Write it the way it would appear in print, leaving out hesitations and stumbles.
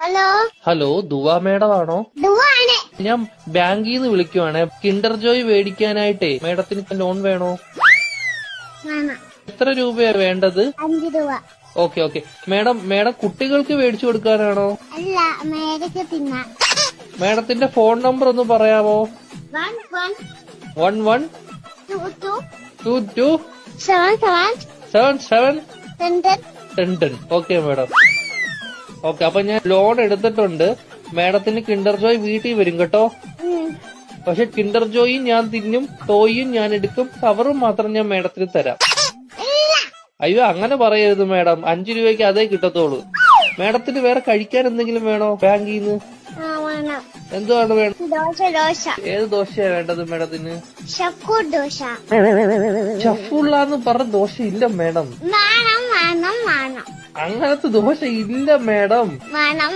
Hello hello ദുവാ madam ആണോ? ദുവാണ്. ഞാൻ ബാങ്കിൽ നിന്ന് വിളിക്കുവാണ്. കിൻഡർ ജോയ് മേടിക്കാനായിട്ടേ മേഡത്തിന് ലോൺ വേണോ? വേണം. എത്ര രൂപയാ വേണ്ടത്? 5 രൂപ. ഓക്കെ മേഡം കുട്ടികൾക്ക് മേടിച്ചു കൊടുക്കാനാണോ? അല്ല, മേടിക്ക് തിന്നാ. മേഡത്തിന്റെ ഫോൺ നമ്പർ ഒന്ന് പറയാമോ? 11 22 77 10. Okay madam. ഓക്കെ, അപ്പൊ ഞാൻ ലോൺ എടുത്തിട്ടുണ്ട്. മേഡത്തിന് കിൻഡർ ജോയ് വീട്ടിൽ വരും കേട്ടോ. പക്ഷെ കിൻഡർ ജോയും ഞാൻ തിന്നും, ടോയും ഞാൻ എടുക്കും, കവറും മാത്രം ഞാൻ മേഡത്തിന് തരാം. അയ്യോ, അങ്ങനെ പറയരുത് മേഡം. 5 രൂപയ്ക്ക് അതേ കിട്ടത്തോളൂ. മേഡത്തിന് വേറെ കഴിക്കാൻ എന്തെങ്കിലും വേണോ ബാങ്കിൽ നിന്ന്? എന്തുവാണ് വേണം? ദോശ. ഏത് ദോശയാ വേണ്ടത് മേഡത്തിന്? ഷക്കൂർ ദോശ. ഷഫുള്ളാന്ന് പറഞ്ഞ ദോശ ഇല്ല മേഡം. വേണം. അങ്ങനത്തെ ദോശ ഇല്ല മേഡം. വേണം.